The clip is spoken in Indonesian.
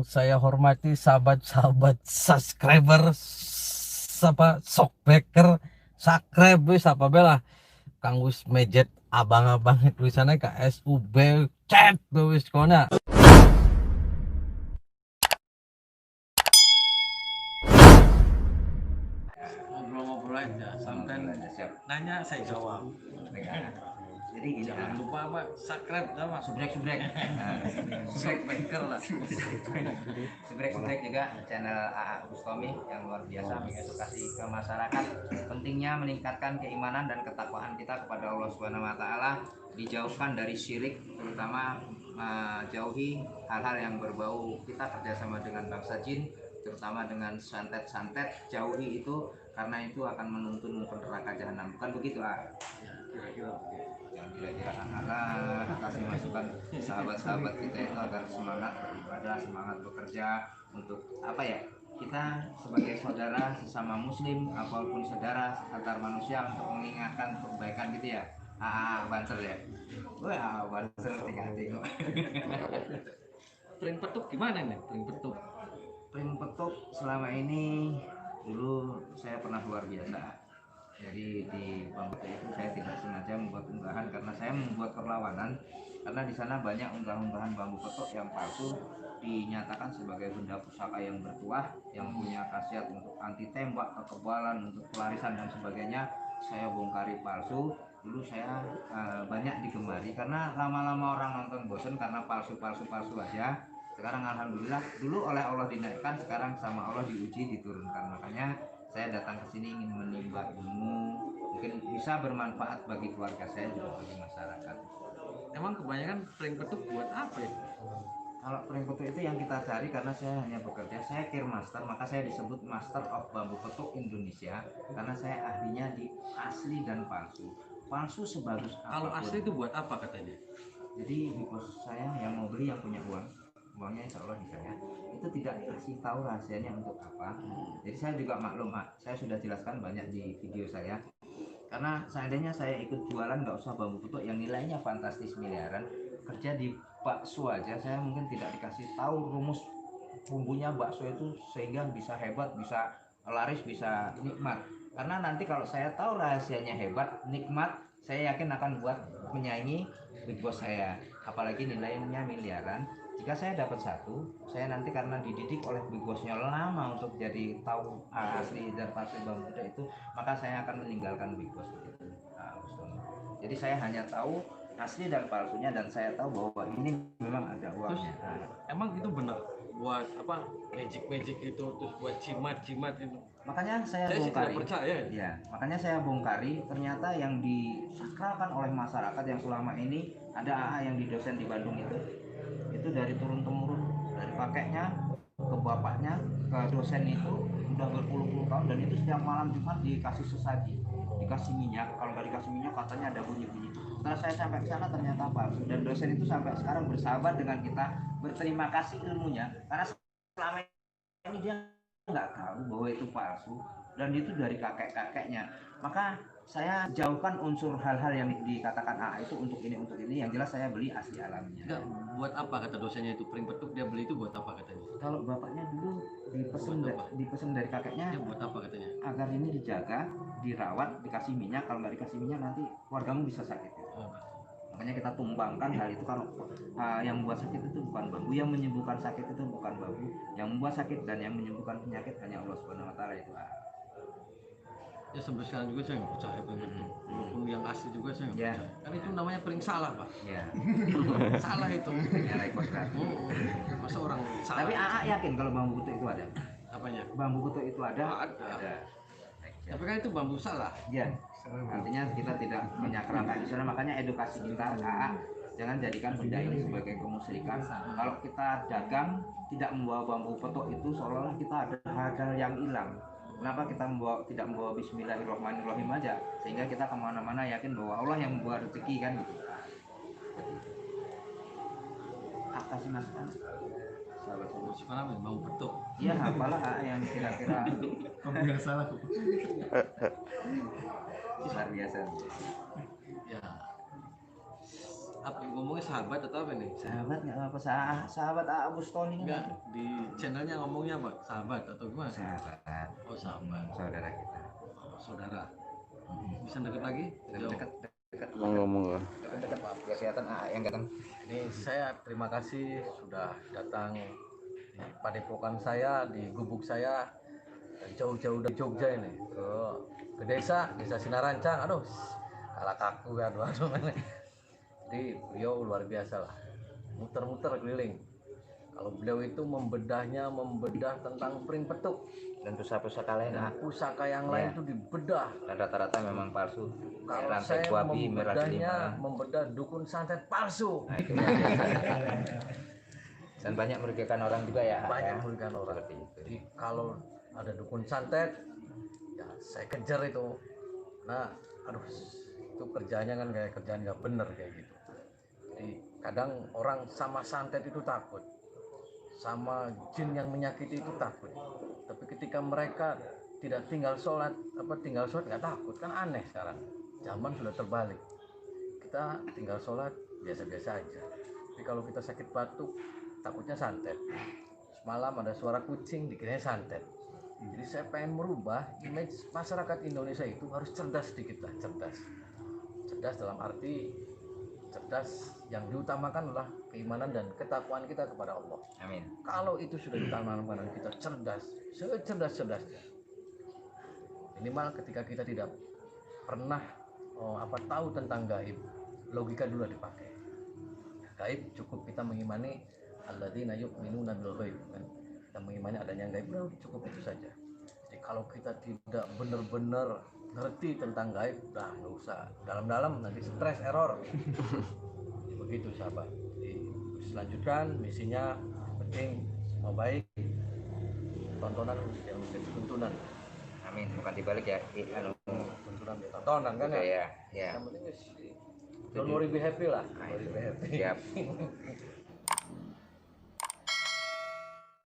saya hormati sahabat-sahabat subscriber, Shockbreaker, subscribe wis apa bela Kang wis mejet abang-abang tulisannya KSUB chat wis kona. Ngobrol-ngobrol aja sampai nanya saya jawab. Jadi gini, Jangan lupa apa subscribe sama subrek Shockbreaker lah. subrek juga channel AA Bustomi yang luar biasa mengedukasi ke masyarakat pentingnya meningkatkan keimanan dan ketakwaan kita kepada Allah Subhanahu Wa Taala, dijauhkan dari syirik, terutama jauhi hal-hal yang berbau kita kerjasama dengan bangsa jin, terutama dengan santet-santet, jauhi itu karena itu akan menuntun ke neraka jahanam. Bukan begitu, kira-kira yang kira-kira anak-anak kasih masukan sahabat-sahabat kita itu agar semangat beribadah, semangat bekerja untuk apa ya, kita sebagai saudara sesama muslim apapun saudara antar manusia untuk mengingatkan kebaikan gitu ya. Banser ya, wah banser tiga-tiga. Pring petuk gimana nih? Pring petuk. Pring petuk selama ini dulu saya pernah luar biasa. Jadi di bambu itu saya tidak sengaja membuat unggahan karena saya membuat perlawanan, karena di sana banyak unggahan-unggahan bambu petok yang palsu dinyatakan sebagai benda pusaka yang bertuah yang punya khasiat untuk anti tembak, kekebalan, untuk pelarisan dan sebagainya. Saya bongkari palsu. Dulu saya banyak digemari karena lama-lama orang nonton bosen karena palsu aja. Sekarang alhamdulillah, dulu oleh Allah dinaikkan, sekarang sama Allah diuji, diturunkan. Makanya saya datang ke sini ingin menimba ilmu, mungkin bisa bermanfaat bagi keluarga saya juga bagi masyarakat. Emang kebanyakan pring petuk buat apa ya? Kalau pring petuk itu yang kita cari, karena saya hanya bekerja, saya Kir Master, maka saya disebut Master of Bambu Petuk Indonesia karena saya ahlinya di asli dan palsu. Palsu sebagus apapun. Kalau asli itu buat apa katanya? Jadi di pos saya yang mau beli yang punya uangnya insya Allah di saya, itu tidak dikasih tahu rahasianya untuk apa. Jadi saya juga maklum, saya sudah jelaskan banyak di video saya, karena seandainya saya ikut jualan nggak usah bambu petuk yang nilainya fantastis miliaran, kerja di bakso aja saya mungkin tidak dikasih tahu rumus bumbunya bakso itu sehingga bisa hebat, bisa laris, bisa nikmat. Karena nanti kalau saya tahu rahasianya hebat, nikmat, saya yakin akan buat menyaingi big boss saya, apalagi nilainya miliaran. Jika saya dapat satu, saya nanti karena dididik oleh big bossnya lama untuk jadi tahu asli dan palsu bambu itu, maka saya akan meninggalkan big boss begitu. Jadi saya hanya tahu asli dan palsunya, dan saya tahu bahwa ini memang ada uangnya. Emang itu benar buat apa, magic itu, terus buat jimat itu? Makanya saya Sih tidak bongkari. percaya Ya, makanya saya bongkari, ternyata yang disakralkan oleh masyarakat yang selama ini, ada AA yang di dosen di Bandung itu dari turun temurun, dari kakeknya ke bapaknya ke dosen itu udah berpuluh-puluh tahun, dan itu setiap malam Jumat dikasih sesaji, dikasih minyak, kalau nggak dikasih minyak katanya ada bunyi-bunyi. Setelah saya sampai ke sana ternyata palsu, dan dosen itu sampai sekarang bersahabat dengan kita, berterima kasih ilmunya, karena selama ini dia nggak tahu bahwa itu palsu, dan itu dari kakek-kakeknya. Maka saya jauhkan unsur hal-hal yang dikatakan itu untuk ini, yang jelas saya beli asli alaminya. Enggak, buat apa kata dosennya itu pring petuk dia beli itu buat apa katanya? Kalau bapaknya dulu dipesen dari kakeknya, Dia buat apa katanya? agar ini dijaga, dirawat, dikasih minyak, kalau nggak dikasih minyak nanti keluargamu bisa sakit. Makanya kita tumbangkan hal itu. Kalau yang membuat sakit itu bukan bambu, yang menyembuhkan sakit itu bukan bambu, yang membuat sakit dan yang menyembuhkan penyakit hanya Allah Subhanahu Wa Taala itu. Ya sampai sekarang juga saya nggak percaya pring petuk, walaupun yang asli juga saya nggak percaya. Kan itu namanya pring salah pak. Ya. Salah itu. Nilai kodrat. Masa orang salah? Tapi AA yakin kalau bambu kutu itu ada. Apanya? Bambu kutu itu ada. Ada. Tapi kan itu bambu salah. Ya. Artinya kita tidak menyakralkan di sana, makanya edukasi kita AA, jangan jadikan benda ini sebagai kemusyrikan. Kalau kita dagang tidak membawa bambu petok itu, seolah-olah kita ada hal yang hilang. Kenapa kita tidak membawa Bismillahirrahmanirrahim aja, sehingga kita kemana-mana yakin bahwa Allah yang membawa rezeki kan gitu. Kasih masukan. Sahabat Sekarang bambu petuk. Iya, apalah yang kira-kira Kamu yang salah. luar biasa. Ya, Apa ngomongnya sahabat atau apa nih? Sahabat nggak apa, sahabat Abu Stoni Enggak, kan. di channelnya ngomongnya apa? Sahabat atau gimana? Sahabat, Oh sahabat, saudara kita. oh, saudara. Bisa deket lagi? Jauh. Dekat, dekat, Monggo. dekat. Biar kelihatan yang datang. Ini saya terima kasih sudah datang di padepokan saya, di gubuk saya, dan jauh-jauh dari Jogja ini ke desa Sinarancang. Aduh, kalah kaku ya, aduh. Jadi beliau luar biasa lah, muter-muter keliling. Kalau beliau itu membedah tentang pring petuk Dan pusaka-pusaka lain. dan pusaka yang lain Ya. itu dibedah. Dan rata-rata memang palsu. Kalau Rantai saya kuabi merah delima. membedah dukun santet palsu. Nah, itu. Dan banyak merugikan orang juga ya. Banyak ya. merugikan orang. Seperti itu. Jadi kalau ada dukun santet, ya saya kejar itu. Nah, aduh, itu kerjanya kan kayak kerjaan nggak bener kayak gitu. Jadi kadang orang sama santet itu takut, sama jin yang menyakiti itu takut. Tapi ketika mereka tidak tinggal sholat nggak takut, kan aneh sekarang. Zaman sudah terbalik. Kita tinggal sholat biasa-biasa aja. Tapi kalau kita sakit batuk, takutnya santet. Semalam ada suara kucing, dikiranya santet. Jadi saya pengen merubah image masyarakat Indonesia itu harus cerdas sedikit lah, cerdas. Cerdas dalam arti cerdas yang diutamakan adalah keimanan dan ketakwaan kita kepada Allah. Amin. Kalau itu sudah ditanamkan dan kita cerdas, secerdas-cerdasnya. Minimal ketika kita tidak pernah tahu tentang gaib, logika dulu dipakai. Gaib cukup kita mengimani alladzina yu'minuna bil ghaib kan. Kita mengimani adanya gaib, udah cukup itu saja. Jadi kalau kita tidak benar-benar ngerti tentang gaib, udah nggak usah dalam-dalam, nanti stres error. Begitu sahabat. Jadi selanjutkan misinya penting semua baik, tontonan yang menjadi tuntunan, Amin. Bukan dibalik ya. tuntunan tontonan kan ya. Ya. Ya. Yang penting is don't worry be happy lah. Nah, Worry itu. be happy. Siap.